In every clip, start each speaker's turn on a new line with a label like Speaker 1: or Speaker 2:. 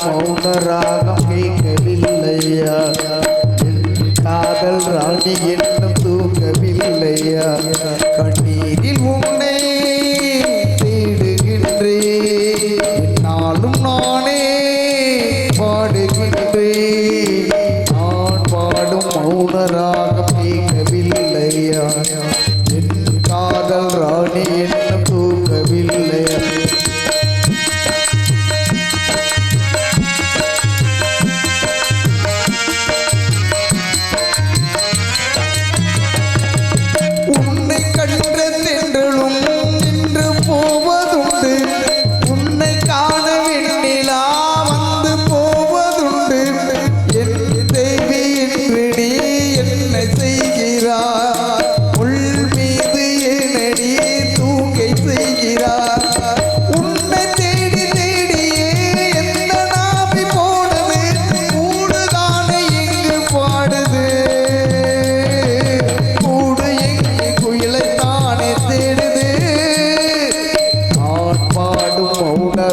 Speaker 1: மௌன ராகம் கேட்கவில்லையா காதல் ராணி என்னும் தூங்கவில்லையா கண்ணீரில் உன்னை தேடுகின்றேன் நாளும் நானே பாடுகின்றேன் நான் பாடும் மௌன ராகம் கேட்கவில்லையா என் காதல் ராணி என்னும் தூங்கவில்லையா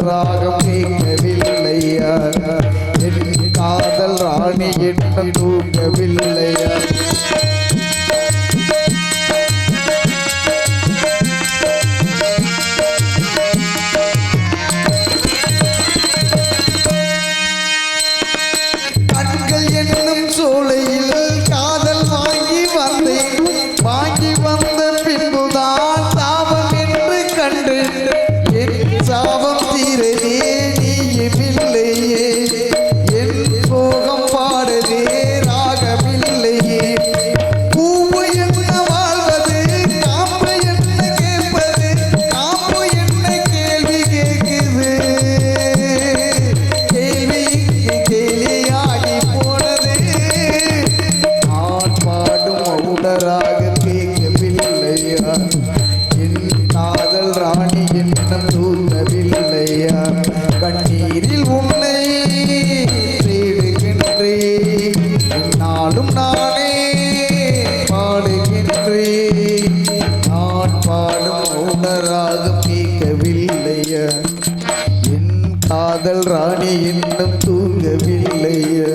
Speaker 1: ராகம் கேட்கவில்லையா என் காதல் ராணி என்னும் தூங்கவில்லையா கண்கள் என்னும் சோலையில் காதல் வாங்கி வந்த பின்புதான் சாபம் என்று கண்டு சாபம் தீரவே நீயுமில்லையே என் சோகம் பாடவே ராகமில்லையே பூவு என்ன வாழ்வது காம்பு என்ன கேட்பது காம்பு என்ன கேள்வி கேட்குது கேள்வி கேலியாகி போனது நான் பாடும் மௌனராக கேட்கவில்லையா என் காதல் ராணி என்னும் தூங்கவில்லையா கண்ணீரில் உன்னை தேடுகின்றேன் நாளும் நானே பாடுகின்றேன் நான் பாடும் மௌனராகம் கேட்கவில்லையா என் காதல் ராணி இன்னும் தூங்கவில்லையா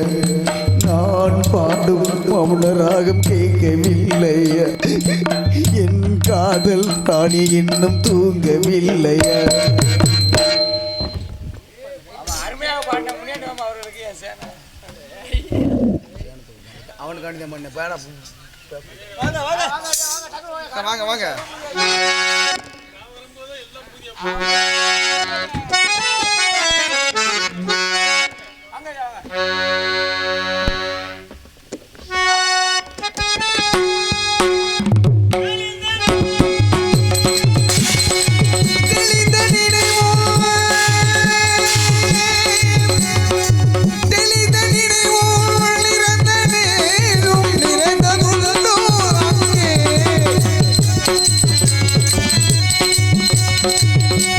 Speaker 1: நான் பாடும் மௌனராகம் கேட்கவில்லையா என் காதல் ராணி இன்னும் தூங்கவில்லையா அவனுக்கு பண்ண பேடா வாங்க வாங்க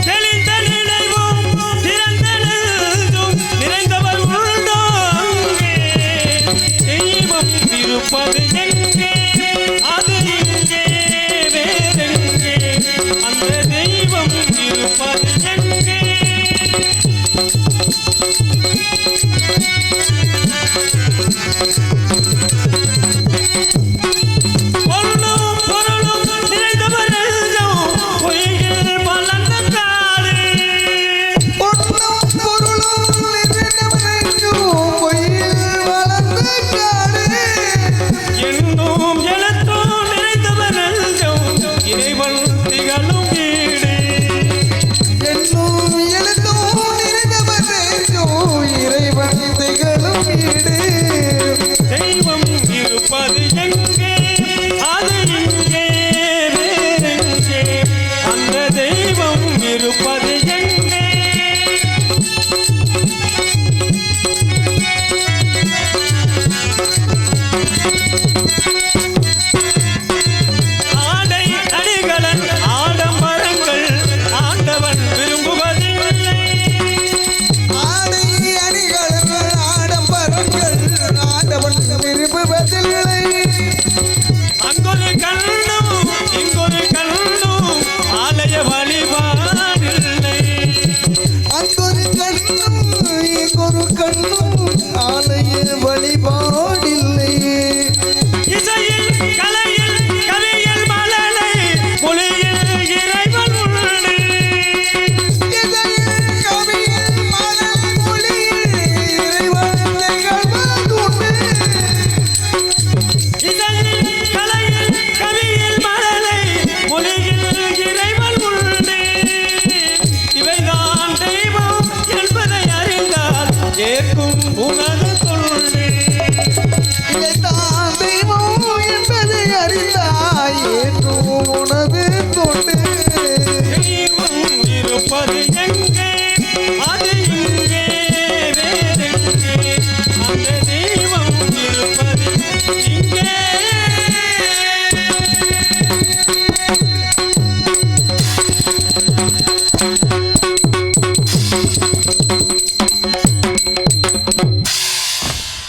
Speaker 2: தெளிந்த நினைவும்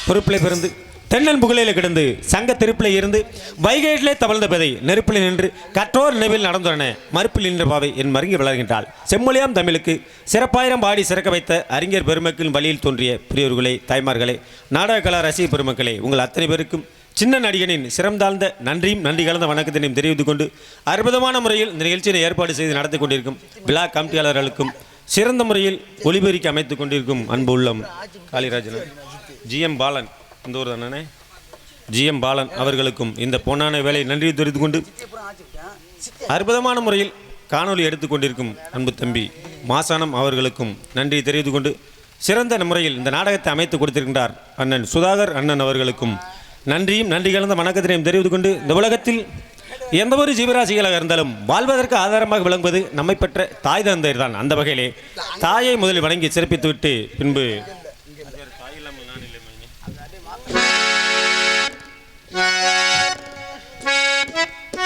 Speaker 2: பொறுப்பிலே பிறந்து தென்னன் புகழிலே கிடந்து சங்க திருப்பிலே இருந்து வைகையிலே தவழ்ந்த பெதை நெருப்பில் நின்று கற்றோர் நினைவில் நடந்துள்ளன மறுப்பில் நின்ற பாவை என் மருங்கி வளர்கின்றாள். செம்மொழியாம் தமிழுக்கு சிறப்பாயிரம் பாடி சிறக்க வைத்த அறிஞர் பெருமக்களின் வழியில் தோன்றிய பெரியோர்களே, தாய்மார்களே, நாடக கலா ரசிக பெருமக்களே, உங்கள் அத்தனை பேருக்கும் சின்ன நடிகனின் சிறந்தாழ்ந்த நன்றியும் நன்றி கலந்த வணக்கத்தினையும் தெரிவித்துக் கொண்டு அற்புதமான முறையில் இந்த நிகழ்ச்சியை ஏற்பாடு செய்து நடத்தி கொண்டிருக்கும் விழா கமிட்டியாளர்களுக்கும் சிறந்த முறையில் ஒளிபெருக்கி அமைத்துக் கொண்டிருக்கும் அன்பு உள்ளம் காளிராஜன் GM பாலன், இந்த ஊர் தானே, GM பாலன் அவர்களுக்கும் இந்த பொன்னான வேலை நன்றி தெரிவித்துக் கொண்டு அற்புதமான முறையில் காணொலி எடுத்துக்கொண்டிருக்கும் அன்பு தம்பி மாசானம் அவர்களுக்கும் நன்றி தெரிவித்துக் கொண்டு சிறந்த முறையில் இந்த நாடகத்தை அமைத்து கொடுத்திருக்கின்றார் அண்ணன் சுதாகர் அண்ணன் அவர்களுக்கும் நன்றியும் நன்றி கலந்த வணக்கத்தினையும் தெரிவித்துக் கொண்டு இந்த உலகத்தில் எந்த ஒரு ஜீவராசிகளாக இருந்தாலும் வாழ்வதற்கு ஆதாரமாக விளங்குவது நம்மை பெற்ற தாய் தந்தையர் தான். அந்த வகையிலே தாயை முதலில் வணங்கி சிறப்பித்துவிட்டு பின்பு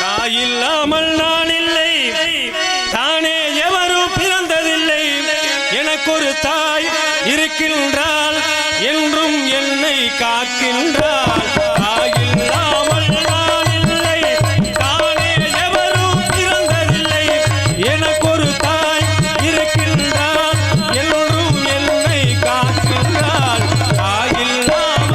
Speaker 2: தாயில்லாமல் நான் இல்லை, தானே எவரும் பிறந்ததில்லை, எனக்கொரு தாய் இருக்கின்றாள் என்றும் என்னை காக்கின்றாள். தாயில்லாமல் நான் இல்லை, தானே எவரும் பிறந்ததில்லை, எனக்கொரு தாய் இருக்கின்றாள் என்றும் என்னை காக்கின்றாள். தாயில்லாமல்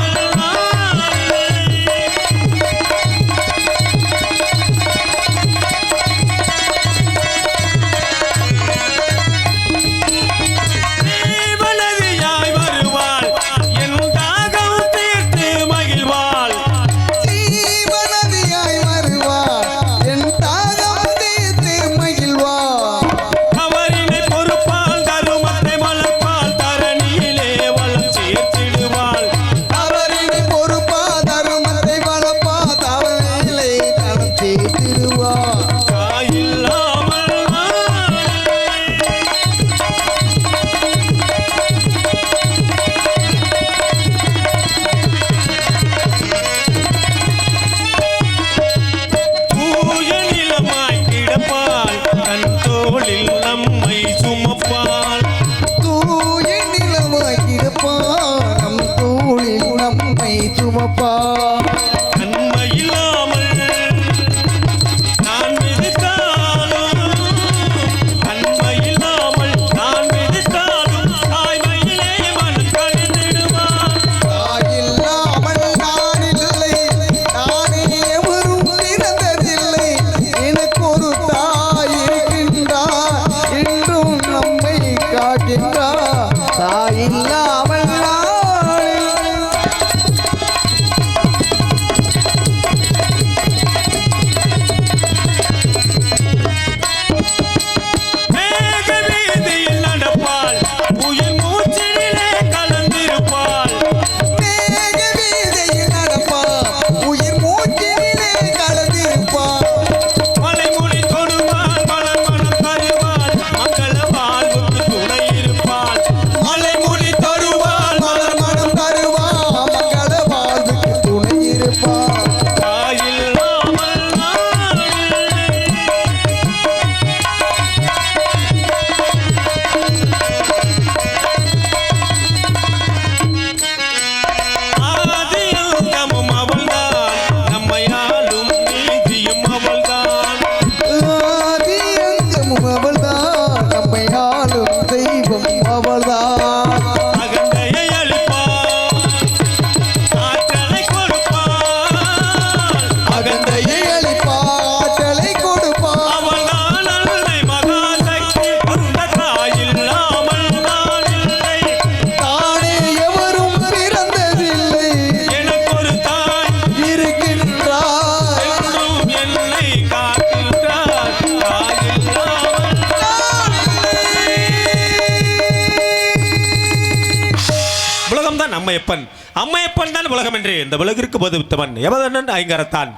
Speaker 2: அம்மையப்பன், அம்மையப்பன் தான் உலகம் என்று இந்த உலகிற்கு போது வித்தவன் எவதன் ஐங்கரத்தான்.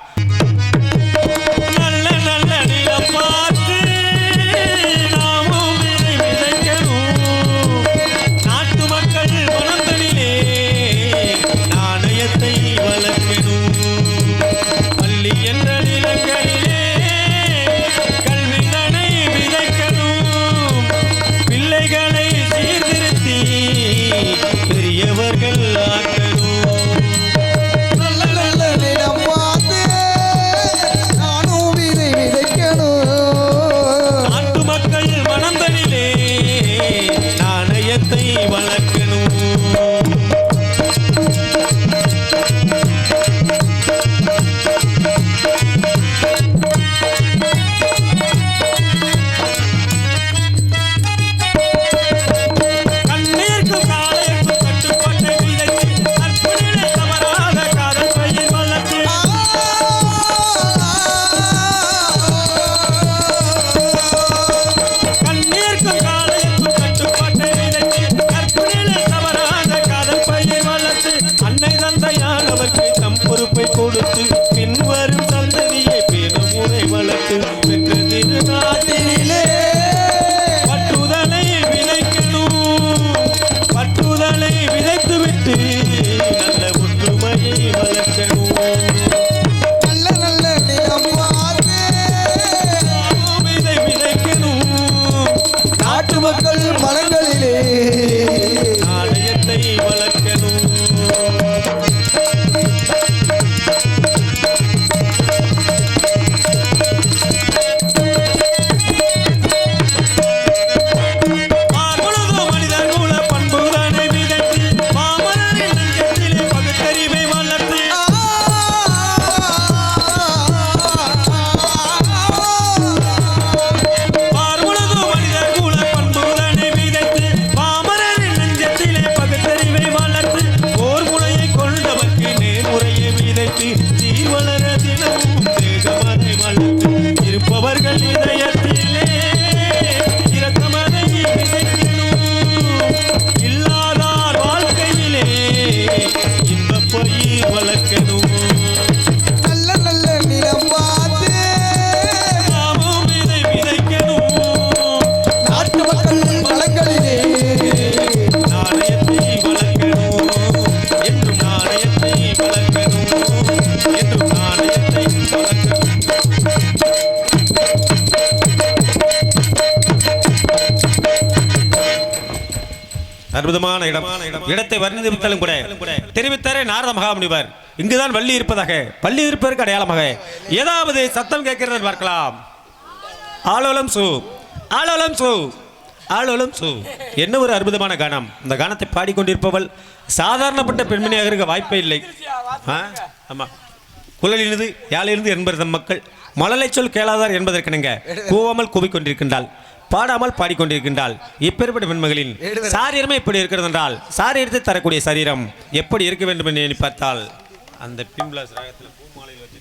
Speaker 2: நல்ல நல்ல நிலம் பார்த்து நாமும் விதைக்கணும், நாட்டு மக்கள் மனங்களிலே நாணயத்தை வளர்க்கணும், பள்ளி என்ற நிலங்களிலே கல்விதனை விதைக்கணும், பிள்ளைகளை சீர்திருத்தி பெரியவர்கள் ஆக்கணும். நாணயத்தை வளர்க்கணும். பொறுப்பை கொடுத்து பின்வரும் சந்ததியை பெருமுறை வளர்த்து பெற்ற திருநாட்டிலே பற்றுதலை விதைக்கணும். பற்றுதலை விதைத்துவிட்டு நல்ல ஒற்றுமையை வளர்க்கணும்.
Speaker 1: நல்ல நல்ல
Speaker 2: விதை விதைக்கணும்.
Speaker 1: நாட்டு மக்கள் மனங்களிலே
Speaker 2: நாணயத்தை வளர்க்கணும். இருப்பவர்கள் இதயத்திலே இரக்கமதை விதைக்கணும். இல்லாதார் வாழ்க்கையிலே இன்பப் பயிர் வளர்க்கணும்.
Speaker 1: நல்ல நல்ல நிலம் பார்த்து
Speaker 2: நாமும் இதை விதைக்கணும்.
Speaker 1: நாட்டு மக்கள் மனங்களிலே
Speaker 2: நாணயத்தை வளர்க்கணும். என்றும் நாணயத்தை வளர்க்கணும். என்றும் நாணயத்தை வளர்க்கணும். அற்புதமான இடம். இடத்தை வர்ணித்தாலும் கூட தெரிவித்தாரே நாரத மகாமுனிவர். இங்குதான் வள்ளி இருப்பதாக, பள்ளி இருப்பதற்கு அடையாளமாக ஏதாவது சத்தம் கேட்கிறது பார்க்கலாம். ஆலோலம் சு ஆலோலம் சு ஆலோலம் சு. என்ன ஒரு அற்புதமான கானம். இந்த கானத்தை பாடிக்கொண்டிருப்பவள் சாதாரணப்பட்ட பெண்மணியாக இருக்க வாய்ப்பே இல்லை. ஆமா, குழலிலிருந்து யாழிலிருந்து என்பது மக்கள் மழலை சொல் கேளாதார் என்பதற்கிணங்க கூவாமல் கூவிக்கொண்டிருக்கின்றாள், பாடாமல் பாடிக்கொண்டிருக்கின்றாள். இப்பேற்பட்ட பெண்மகளின் சாரீரமே எப்படி இருக்கிறது என்றால், சாரீரத்தை தரக்கூடிய சரீரம் எப்படி இருக்க வேண்டும் என்று எண்ணி பார்த்தால் அந்த பிம்லாஸ் ராகத்தில் பூமாலையில் வச்சு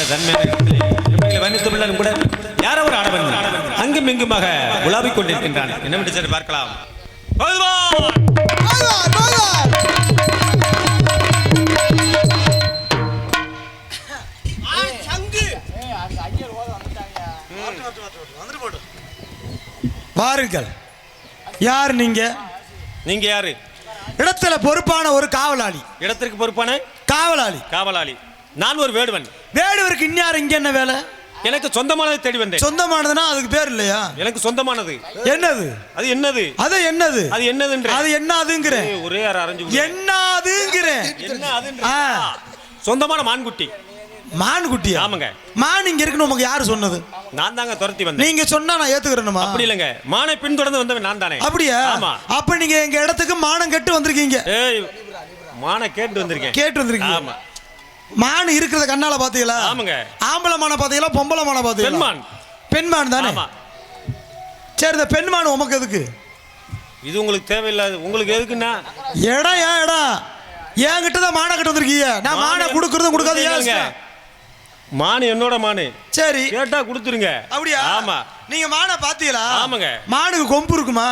Speaker 2: தன்மையான இடத்திலே திருப்பதிகளை வர்ணித்துள்ளாலும் கூட யாரோ ஒரு ஆடவன் அங்கும் இங்குமாக உலாவிக் கொண்டிருக்கின்றான். என்னவென்று சரி பார்க்கலாம்.
Speaker 1: வாருங்கள். யார் நீங்க?
Speaker 2: நீங்க யாரு?
Speaker 1: இடத்துல பொறுப்பான ஒரு காவலாளி.
Speaker 2: இடத்திற்கு பொறுப்பான
Speaker 1: காவலாளி.
Speaker 2: காவலாளி. நான் ஒரு வேடுவன்.
Speaker 1: வேடுவருக்கு இன்னார் இங்க என்ன வேலை?
Speaker 2: எனக்கு சொந்தமானதை தேடி வந்தேன்.
Speaker 1: சொந்தமானதுன்னா அதுக்கு பேர் இல்லையா?
Speaker 2: எனக்கு சொந்தமானது.
Speaker 1: என்னது?
Speaker 2: அது என்னது?
Speaker 1: அது என்னது?
Speaker 2: அது என்னதுன்ற?
Speaker 1: அது என்னதுங்கற?
Speaker 2: ஒரே யார அரஞ்சு
Speaker 1: என்னதுங்கற?
Speaker 2: என்ன அதுன்ற? சொந்தமான மான்குட்டி.
Speaker 1: மான்குட்டியா?
Speaker 2: ஆமாங்க.
Speaker 1: மான் இங்க இருக்குன்னு உங்களுக்கு யாரு சொன்னது?
Speaker 2: நான் தாங்க துரத்தி வந்தேன்.
Speaker 1: நீங்க சொன்னா நான் ஏத்துக்கறேனுமா?
Speaker 2: அப்படி இல்லங்க. மானை பின்தொடர்ந்து வந்தவன் நான் தானே.
Speaker 1: அப்படியா?
Speaker 2: ஆமா.
Speaker 1: அப்ப நீங்க எங்க இடத்துக்கு மானம் கெட்டு வந்திருக்கீங்க.
Speaker 2: ஏய் மானை கேட்டு வந்திருக்கேன்.
Speaker 1: கேட்டு வந்திருக்கீங்க.
Speaker 2: ஆமா.
Speaker 1: மான் இருக்கிறத கண்ணால பாத்தீங்களா?
Speaker 2: ஆமாங்க.
Speaker 1: ஆம்பளை மானை பாத்தீங்களா? பொம்பளை மானை பாத்தீங்களா?
Speaker 2: பெண்மான்.
Speaker 1: பெண்மான் தானே?
Speaker 2: ஆமா.
Speaker 1: சரி, இந்த பெண்மான் உமக்கு எதுக்கு?
Speaker 2: இது உங்களுக்கு தேவையில்லாது. உங்களுக்கு எதுக்குன்னா
Speaker 1: இடம் ஏன் இடம்? என்கிட்ட தான் மானை கட்டு வந்திருக்கீங்க. நான் மானை கொடுக்கறதும் கொடுக்காதீங்க.
Speaker 2: மானு என்னோட மானு.
Speaker 1: சரி,
Speaker 2: கேட்டா கொடுத்துருங்க.
Speaker 1: அப்படியா?
Speaker 2: ஆமா.
Speaker 1: நீங்க மானை பாத்தீங்களா?
Speaker 2: ஆமாங்க.
Speaker 1: மானுக்கு கொம்பு இருக்குமா?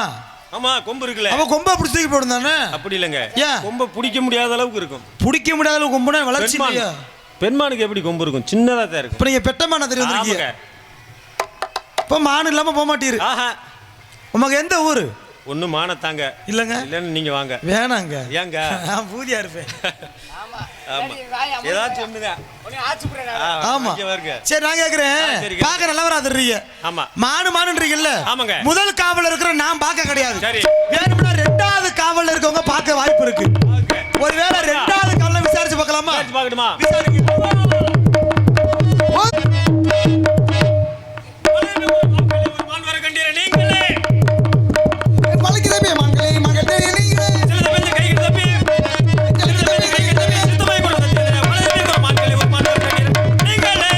Speaker 2: ஆமா, கொம்பு இருக்குல்ல.
Speaker 1: அவ கொம்பை பிடிச்சி தூக்கி போடும் தானே?
Speaker 2: அப்படி இல்லங்க.
Speaker 1: ஏன்?
Speaker 2: கொம்பை பிடிக்க முடியாத அளவுக்கு இருக்கும்.
Speaker 1: பிடிக்க முடியாத அளவுக்கு கொம்புனா வளர்ச்சி இல்லையா?
Speaker 2: பெண்மானுக்கு எப்படி கொம்பு இருக்கும்? சின்னதா தான் இருக்கும்.
Speaker 1: இப்ப நீங்க பெட்ட மானை தெரிய வந்திருக்கீங்க. இப்ப மான் இல்லாம போக மாட்டீரு.
Speaker 2: ஆஹா.
Speaker 1: உமக்கு எந்த ஊரு?
Speaker 2: ஒண்ணு மானத்தாங்க.
Speaker 1: இல்லங்க.
Speaker 2: இல்லன்னு நீங்க வாங்க.
Speaker 1: வேணாங்க.
Speaker 2: ஏங்க?
Speaker 1: நான் பூதியா இருப்பேன்.
Speaker 2: ஆமா. ஏதாச்சும் ஒண்ணுங்க.
Speaker 1: ஆமா. சரி, நான் கேக்குறேன். பாக்க நல்லவரா தெரியுங்க.
Speaker 2: ஆமா.
Speaker 1: மானுன்றீங்கல்ல?
Speaker 2: ஆமாங்க.
Speaker 1: முதல் காவல் இருக்கிற நான் பார்க்க கிடையாது.
Speaker 2: சரி.
Speaker 1: வேணும்னா ரெண்டாவது காவல்ல இருக்கவங்க பார்க்க வாய்ப்பு இருக்கு. ஒருவேளை ரெண்டாவது காவல்ல விசாரிச்சு பார்க்கலாமா?
Speaker 2: விசாரிச்சு பார்க்கணுமா?
Speaker 1: விசாரிங்க.
Speaker 2: மான் வர கண்டீர நீங்களே.
Speaker 1: மலைக்குதே மங்களே மகட்டே நீங்களே.
Speaker 2: சிலது வந்து கைக்கு தப்பி. சிலது வந்து கைக்கு தப்பி சுத்தமாய் கொண்டு வந்தீங்க. மலைக்குதே மான்களே ஒரு மான் வர கண்டீர நீங்களே.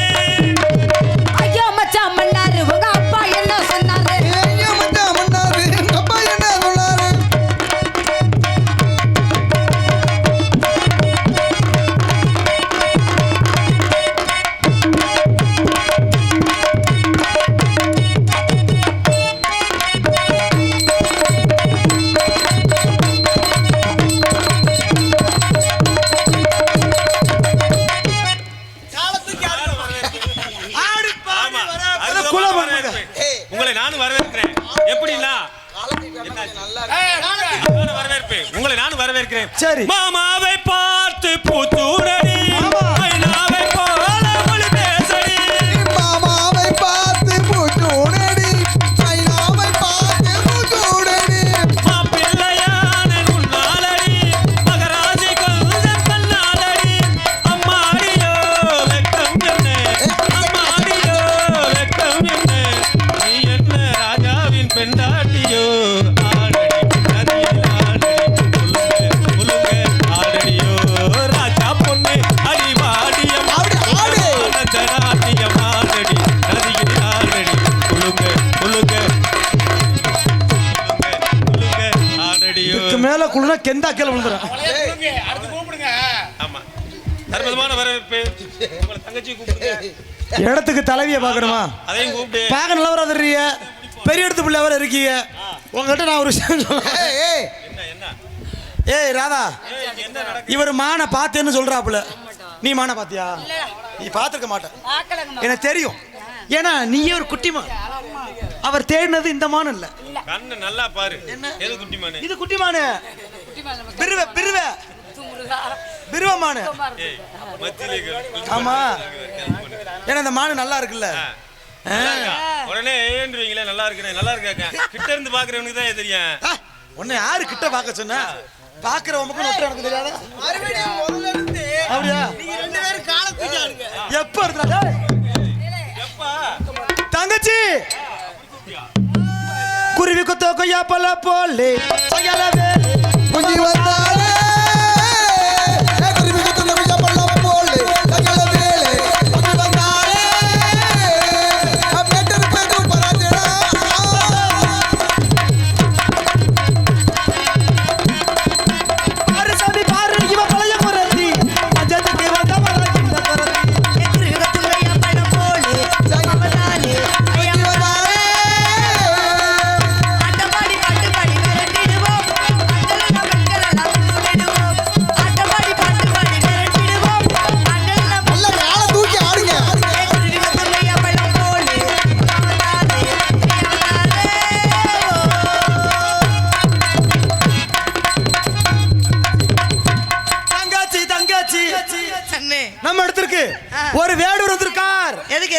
Speaker 3: ஐயோ மச்சான் மன்னாரு உங்க அப்பா என்ன சொன்னாரு?
Speaker 1: ஐயோ மச்சான் மன்னாரு எங்க அப்பா என்ன சொன்னாரு?
Speaker 2: உங்களை நானும் வரவேற்கிறேன். எப்படின்னா உங்களை நானும் வரவேற்கிறேன்.
Speaker 1: சரி.
Speaker 2: மாமாவை பார்த்து பூத்தூரடி, மைனாவை போல மொழி பேசடி.
Speaker 1: மாமாவை பார்த்து பூச்சூடடி, மைனாவை பார்த்து பூச்சூடடி.
Speaker 2: மாப்பிள்ளையான உன்னாலடி, மகராஜி கொஞ்சம் கண்ணாலடி. அம்மாடியோ வெக்கம் என்ன, அம்மாடியோ வெக்கம் என்ன. நீ என்ன ராஜாவின் பெண்டாட்டியோ. ஆடடி நதியில் ஆடடி முழுங்க ஆடடியோ. ராஜா பொண்ணு அடிவாடியம் ஆனந்த நாட்டியம் ஆடடி நதியில் ஆடடி முழுங்க முழுங்க ஆடடியோ.
Speaker 1: இதுக்கு மேல குளுனா கெந்தா கீழ விழுந்துறேன்.
Speaker 2: ஆமா. அற்புதமான வரவேற்பு. உங்களை தங்கச்சி கூப்பிடுங்க.
Speaker 1: இடத்துக்கு தலைவியை பார்க்கணுமா?
Speaker 2: அதையும் கூப்பிட்டு.
Speaker 1: பார்க்க நல்லவரா தெரியுங்க. பெரிய இடத்து பிள்ளை வர இருக்கீங்க. உங்ககிட்ட நான் ஒரு விஷயம் சொல்றேன்.
Speaker 2: என்ன
Speaker 1: ஏய் ராதா,
Speaker 2: என்ன நடக்குது?
Speaker 1: இவர் மானை பார்த்தேன்னு சொல்றாப்புல. நீ மானை பாத்தியா? நீ பார்த்திருக்க மாட்ட. எனக்கு தெரியும். ஏன்னா நீயே ஒரு குட்டிமான். அவர் தேடினது இந்த மான் இல்ல.
Speaker 2: கண்ணு நல்லா பாரு. எது குட்டி மானு?
Speaker 1: இது குட்டிமானு. பிருவ பிருவ பிருவ மானு.
Speaker 2: ஏய் மத்தியிலே
Speaker 1: ஆமா. ஏன்னா இந்த மானு நல்லா இருக்குல்ல.
Speaker 2: உடனே ஏன்றீங்களே நல்லா இருக்குனே. நல்லா இருக்காங்க. கிட்ட இருந்து பாக்குறவனுக்கு தான் தெரியும்.
Speaker 1: உன்னை யாரு கிட்ட பார்க்க சொன்னா? பாக்குறவனுக்கு நொட்ட எனக்கு தெரியாதா? அப்படியா? நீங்க ரெண்டு பேரும் காலத்துக்கு ஆளுங்க. எப்ப எடுத்தா?
Speaker 2: எப்பா?
Speaker 1: தங்கச்சி குருவி கொத்த கொய்யா பழ போலே சகலவே குஞ்சி வந்தாலே. குருவி கொத்த கொய்யா பழ போலே சகலவே குஞ்சி வந்தாலே. அப்பேட்டர் பேட்டு பராஜடா. பாரு சாமி பாரு இவ பழைய குரத்தி அஜத்துக்கு வந்த மரத்தின் குரத்தி. குருவி கொத்த கொய்யா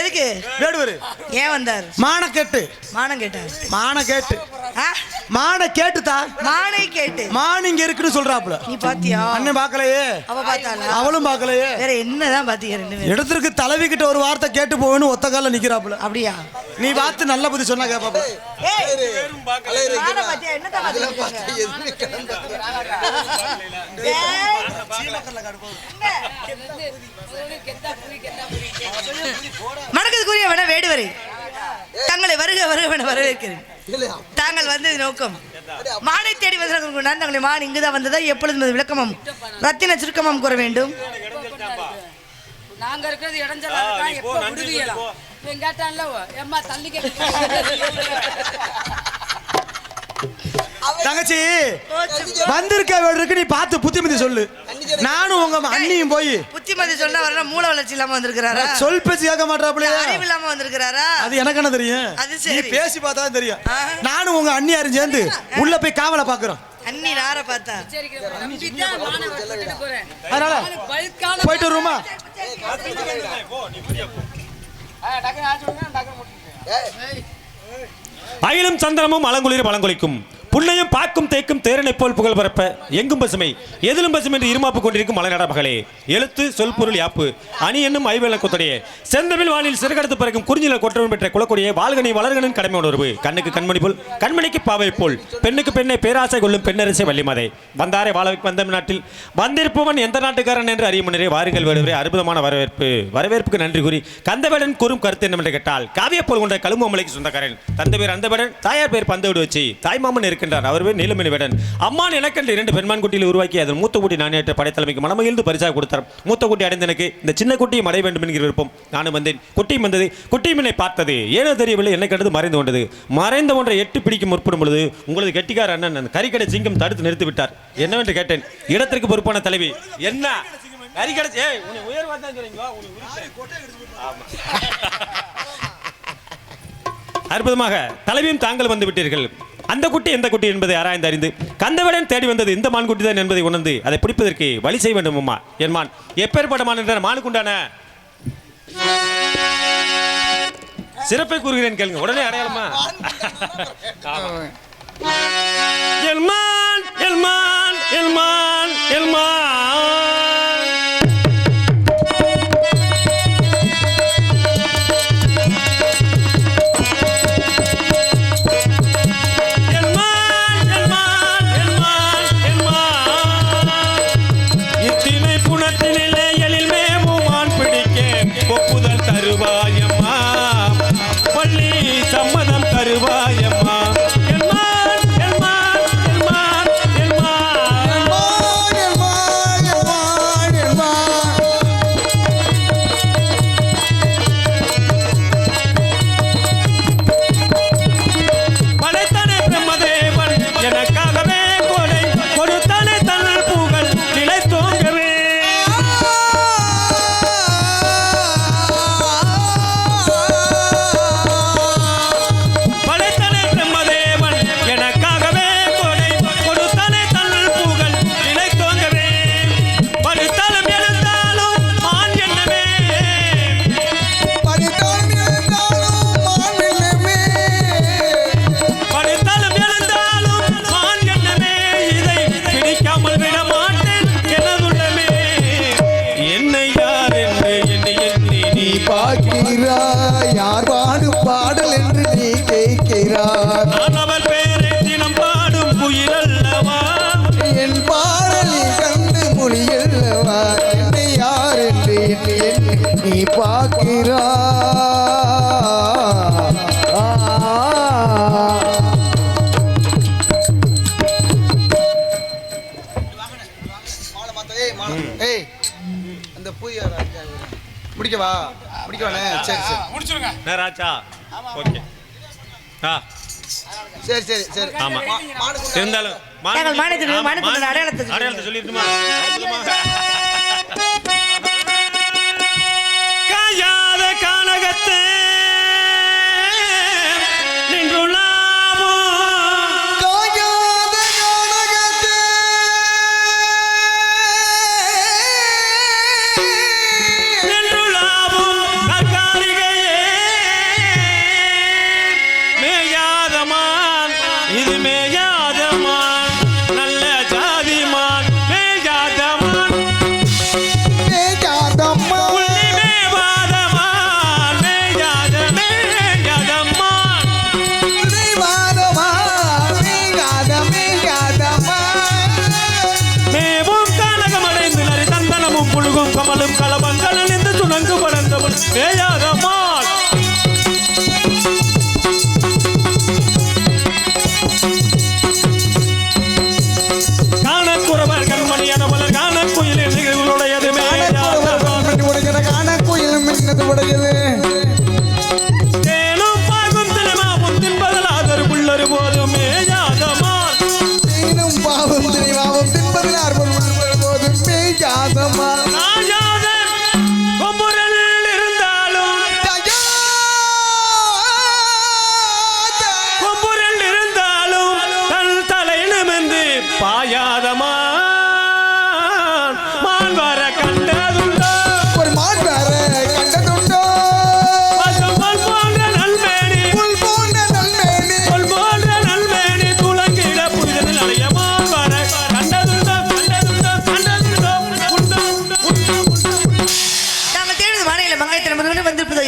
Speaker 3: எதுக்கு
Speaker 1: வேடுவர்
Speaker 3: ஏன் வந்தார்?
Speaker 1: மான கேட்டு
Speaker 3: மானம் கேட்டார்.
Speaker 1: மான கேட்டு
Speaker 3: ஆ?
Speaker 1: மான கேட்டுதா
Speaker 3: மானை கேட்டு
Speaker 1: மான் இங்க இருக்குன்னு சொல்றாப்புல.
Speaker 3: நீ பாத்தியா?
Speaker 1: அண்ணன் பாக்கலையே,
Speaker 3: அவ பார்த்தாளா?
Speaker 1: அவளும் பாக்கலையே.
Speaker 3: வேற என்னதான் பாத்தீங்க ரெண்டு பேரும்?
Speaker 1: இடத்திற்கு தலைவி கிட்ட ஒரு வார்த்தை கேட்டு போவேன்னு ஒத்த கால நிக்கிறாப்புல.
Speaker 3: அப்படியா?
Speaker 1: நீ பார்த்து நல்ல புத்தி சொன்னா கேப்பாப்புல.
Speaker 3: மானை பாத்தியா? என்னதான் பாத்தீங்க? மணக்கத்துக்குரிய வேணா வேடுவரை தங்களை வருக வருக வரவேற்கிறேன். தாங்கள் வந்தது நோக்கம் மானை தேடி வந்தவர்கள் தங்களை மான் இங்குதான் வந்ததா எப்பொழுதும் விளக்கமும் ரத்தின சுருக்கமும் கூற வேண்டும்.
Speaker 4: நாங்க இருக்கிறது இடைஞ்சலா இருக்கா? எப்போ விடுவீங்களா? கேட்டான்ல ஏம்மா தள்ளி
Speaker 1: தங்கச்சி வந்திருக்க வேடுக்கு நீ பார்த்து புத்திமதி சொல்லு. நானும் உங்க அண்ணியும் போய்
Speaker 3: புத்திமதி சொன்னா வரனா மூளை வளர்ச்சி இல்லாம வந்திருக்கிறாரா?
Speaker 1: சொல் பேச்சு கேட்க மாட்டாப்ல,
Speaker 3: அறிவு இல்லாம வந்திருக்கிறாரா?
Speaker 1: அது எனக்கு என்ன தெரியும்?
Speaker 3: அது
Speaker 1: நீ
Speaker 3: சரி.
Speaker 1: பேசி பார்த்தா தெரியும். நானும் உங்க அண்ணியாரும் சேர்ந்து உள்ள போய் காவலை பாக்குறோம்.
Speaker 3: அண்ணி நார பார்த்தா
Speaker 1: அதனால போயிட்டு வருமா?
Speaker 2: அயிலும் சந்திரமும் அலங்குளிர் பழங்குளிக்கும் புன்னையும் பாக்கும் தேக்கும் தேரனை போல் புகழ் பரப்ப எங்கும் பசுமை எதிலும் பசுமை என்று இருமாப்பு கொண்டிருக்கும் மலைநட மகளே. எழுத்து சொல் பொருள் யாப்பு அணி என்னும் ஐவேல கொத்தடையே செந்தமிழ் வானில் சிறுகடுத்து பிறக்கும் குறிஞ்சில கொற்றவன் பெற்ற குலக்கொடியே வாழ்கனி வளர்கனின் கடமை உணர்வு கண்ணுக்கு கண்மணி போல் கண்மணிக்கு பாவை போல் பெண்ணுக்கு பெண்ணை பேராசை கொள்ளும் பெண்ணரசை வள்ளிமதை வந்தாரை வாழவைக்கு வந்த நாட்டில் வந்திருப்பவன் எந்த நாட்டுக்காரன் என்று அறிய முன்னரே வாருங்கள் வேடுவரே. அற்புதமான வரவேற்புக்கு நன்றி கூறி கந்தவேடன் கூறும் கருத்து என்னவென்று கேட்டால் காவிய போல் கொண்ட கழுமலைக்கு சொந்தக்காரன் தந்தை பேர் அந்தவேடன் தாயார் பேர் பந்தவிடு வச்சு தாய்மாமன் இருக்கின்றார். அவர் பேர் நீலமணி வேடன். அம்மான் எனக்கென்று 2 பெண்மான் குட்டியில் உருவாக்கி அதில் மூத்த குட்டி நானேற்ற படைத்தலைமைக்கு மனமகிழ்ந்து பரிசாக கொடுத்தார். மூத்த குட்டி அடைந்த எனக்கு இந்த சின்ன குட்டியும் அடைய வேண்டும் என்கிற விருப்பம். நானும் வந்தேன். குட்டியும் வந்தது. குட்டியும் என்னை பார்த்தது. ஏனோ தெரியவில்லை, என்னை கண்டது மறைந்து கொண்டது. மறைந்த ஒன்றை எட்டு பிடிக்க முற்படும் பொழுது உங்களது கெட்டிக்கார அண்ணன் கறிக்கடை சிங்கம் தடுத்து நிறுத்தி விட்டார். என்னவென்று கேட்டேன். இடத்திற்கு பொறுப்பான தலைவி என்ன கறிக்கடை அற்புதமாக தலைவியும் தாங்கள் வந்து விட்டீர்கள். அந்த குட்டி எந்த குட்டி என்பதை ஆராய்ந்து அறிந்து கந்தவேடன் தேடி வந்தது இந்த மான்குட்டி தான் என்பதை உணர்ந்து அதை பிடிப்பதற்கு வழி செய்ய வேண்டும். அம்மா என் மான் எப்பேற்பட்ட மான் என்ற மானுக்குண்டான சிறப்பை கூறுகிறேன் கேளுங்க. உடனே அடையாளமா எல்மான் எல்மான் எல்மான் எல்மான்
Speaker 1: முடிக்கவா முடிக்கவானே? சரி சரி முடிச்சுருங்க
Speaker 2: ராஜா. ஓகே
Speaker 1: சரி சரி சரி.
Speaker 2: ஆமா இருந்தாலும் அடையாளத்தை சொல்லிட்டுமா காயாத கானகத்தே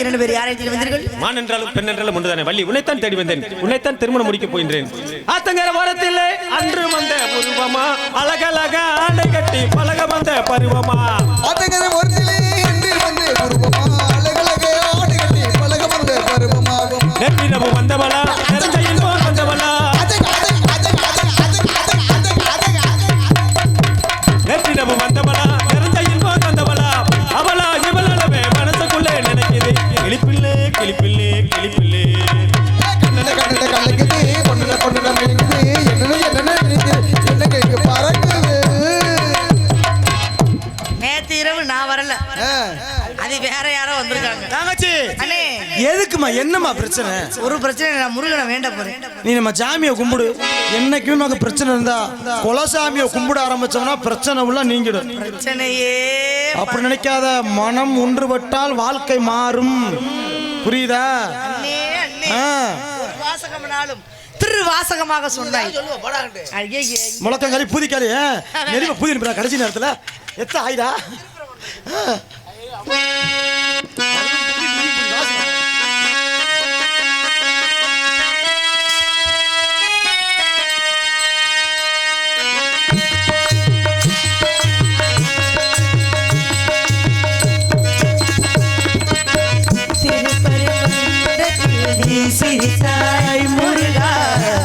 Speaker 3: இரண்டு பேர் யாரை தேடி வந்தீர்கள்?
Speaker 2: மான் என்றாலும் பெண் என்றாலும் ஒன்றுதானே வள்ளி, உன்னைத்தான் தேடி வந்தேன். உன்னைத்தான் திருமணம் முடிக்க போகின்றேன். ஆத்தங்கர வாரத்தில் அன்று வந்த பருவமா, அழகழக ஆடை கட்டி பழக வந்த பருவமா.
Speaker 5: ஆத்தங்கர வாரத்திலே அன்று வந்த பருவமா, அழகழக ஆடை கட்டி பழக வந்த பருவமாகும்.
Speaker 2: நெற்றிரவு வந்தவளா, நிறைந்த இன்பம் வந்தவளா. நெற்றிரவு வந்தவளா, நிறைந்த இன்பம் வந்தவளா. அவளா இவளவே மனசுக்குள்ளே நினைக்குது. கிளிப்பிள்ளே கிளிப்பிள்ளே கிளிப்பிள்ளே.
Speaker 5: கண்ணட கண்ணட கலக்குது, பொண்ணட பொண்ணட மயங்குது. என்ன நினைக்குது, என்ன கைக்கு பறக்குது.
Speaker 3: நேத்து இரவு நான் வரல, அது வேற யாரோ வந்திருக்காங்க.
Speaker 1: தங்கச்சி
Speaker 3: அண்ணே,
Speaker 1: எதுக்குமா, என்னம்மா பிரச்சனை?
Speaker 3: ஒரு பிரச்சனை, நான் முருகனை வேண்ட போறேன்.
Speaker 1: நீ நம்ம சாமியை கும்பிடு. என்னைக்குமே நமக்கு பிரச்சனை இருந்தா குலசாமியை கும்பிட ஆரம்பிச்சோம்னா பிரச்சனை உள்ள நீங்கிடும்.
Speaker 3: பிரச்சனையே
Speaker 1: அப்படி நினைக்காத, மனம் ஒன்றுபட்டால் வாழ்க்கை மாறும். புரியுதா?
Speaker 3: அண்ணே, அண்ணே,
Speaker 1: ஆ.
Speaker 3: ஒரு வாசகம்னாலும் திருவாசகமாக சொன்னாய். ஐயையே,
Speaker 1: முழக்கங்காலி பூதிக்காலி நெருங்க பூதி கடைசி நேரத்துல எத்த ஆயுதா.
Speaker 3: சிரித்தாய் முருகா,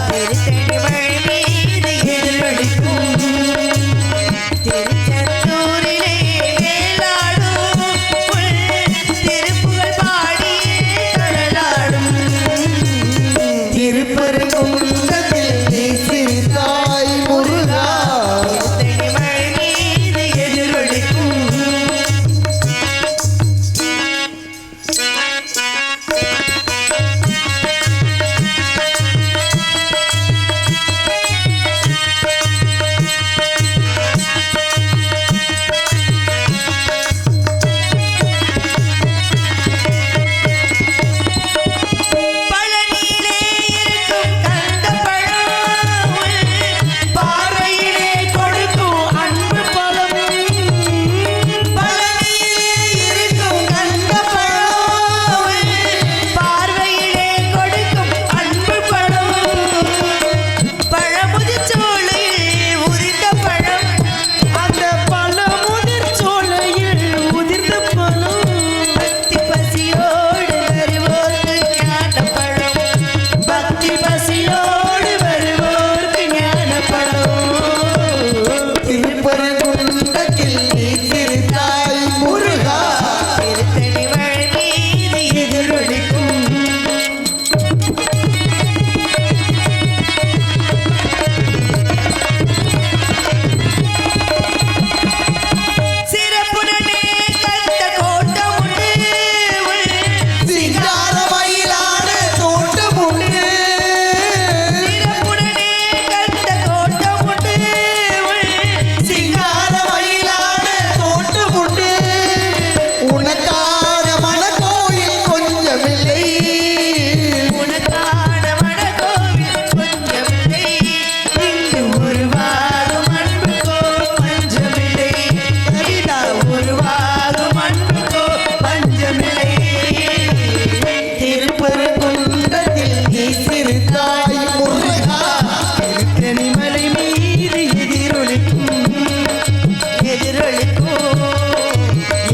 Speaker 3: திருத்தணி மழை மீது எதிரொலிக்கும். திருச்செந்தூரிலே வேலாடும் திருப்புகழ் பாடியே கடலாடும்.
Speaker 5: திருப்பரங்குன்றத்தில் நீ சிரித்தாய் முருகா.
Speaker 3: திருத்தணி மழை மீது எதிரொலிக்கும். பழனியிலே இருக்கும் கந்தப்பழம், பார்வையிலே கொடுக்கும் அன்பு பழம். பழனியிலே இருக்கும் கந்தப்பழம், பார்வையிலே கொடுக்கும் அன்பு பழம். பழமுதிர் சோலையில் உதிர்ந்த பழம், அந்த பழமுதிர் சோலையில் உதிர்ந்த பழம். பக்தி பசியோடு வருவோர்க்கு ஞானப்பழம், பக்தி பசியோடு வருவோர்க்கு ஞானப்பழம்.
Speaker 5: திருப்பரங்குன்றத்தில் நீ சிரித்தாய் முருகா.
Speaker 3: திருத்தணி மழை மீது எதிரொலிக்கும். சிறப்புடனே கந்த கோட்டம் உண்டு,
Speaker 5: சிங்கார மயிலான தோட்டம் உண்டு.
Speaker 3: சிறப்புடனே கந்த கோட்டம் உண்டு,
Speaker 5: சிங்கார மயிலான தோட்டம் உண்டு. உனக்கான மனக்கோயில் கொஞ்சமில்லை.
Speaker 3: உனக்கான மனக்கோவில் கொஞ்சமில்லை. இங்கு உருவாகும் அன்புக்கோ பஞ்சமில்லை. கவிதா, உருவாகும் அன்புக்கோ பஞ்சமில்லை.
Speaker 5: திருப்பரங்குன்றத்தில் நீ சிரித்தாய் முருகா.
Speaker 3: திருத்தணி மலை மீது எதிரொலிக்கும், எதிரொலிக்கும்,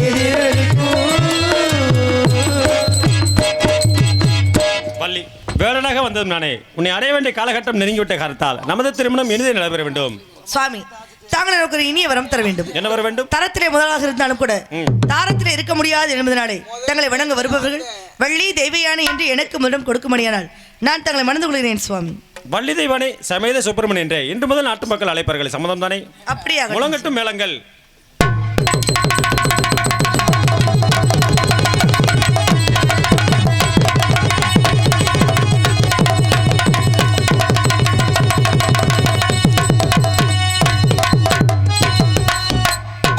Speaker 3: எதிரொலிக்கும்.
Speaker 2: வள்ளி, வேடனாக வந்ததும் நானே. உன்னை அடைய வேண்டிய காலகட்டம் நெருங்கிவிட்ட காரணத்தால் நமது திருமணம் இனிதே நடைபெற வேண்டும்.
Speaker 3: சுவாமி, தாங்கள் எனக்கு ஒரு இனிய வரம் தர வேண்டும்.
Speaker 2: என்ன வர வேண்டும்?
Speaker 3: தரத்திலே முதலாக இருந்தாலும் கூட தாரத்திலே இருக்க முடியாது என்பதனாலே தங்களை வணங்க வருபவர்கள் வள்ளி தெய்வயானை என்று எனக்கு முதலிடம் கொடுக்கும்படியானால் நான் தங்களை மணந்து கொள்கிறேன் சுவாமி.
Speaker 2: வள்ளி தெய்வானே சமேத சுப்பிரமணியன் என்றே இன்று முதல் நாட்டு மக்கள் அழைப்பார்கள். சம்மதம் தானே?
Speaker 3: அப்படியாக
Speaker 2: முழங்கட்டும் மேளங்கள்.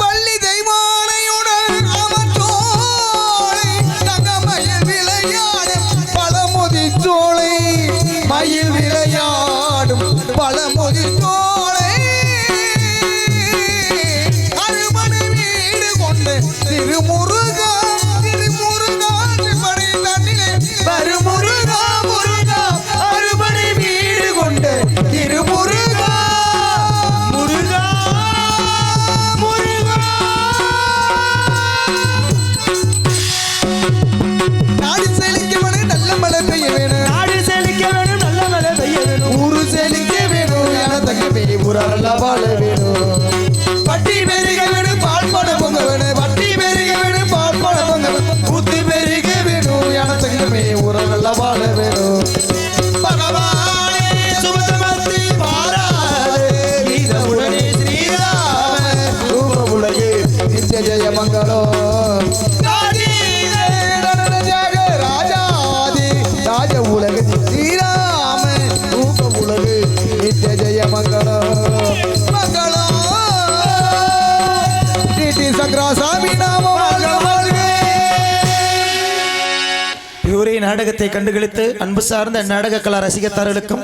Speaker 5: பள்ளி தெய்வானையுடன் அவன் சோலை தங்கமயில் விளையாடும் பழமுதி சோலை. மயில் விளையாடும் பழமுதி சோலை. அருமனை வீடு கொண்டு திருமுருகா திருமுருகா திருமணி மங்களம் ராஜாதி ராஜ உலகு ஸ்ரீராம ரூப உலகு நித்ய ஜெய மங்களம் மங்களம் டிடி சங்கராசாமி நாம
Speaker 1: இவரே நாடகத்தை கண்டுகளித்து அன்பு சார்ந்த நாடக கலா ரசிகத்தார்களுக்கும்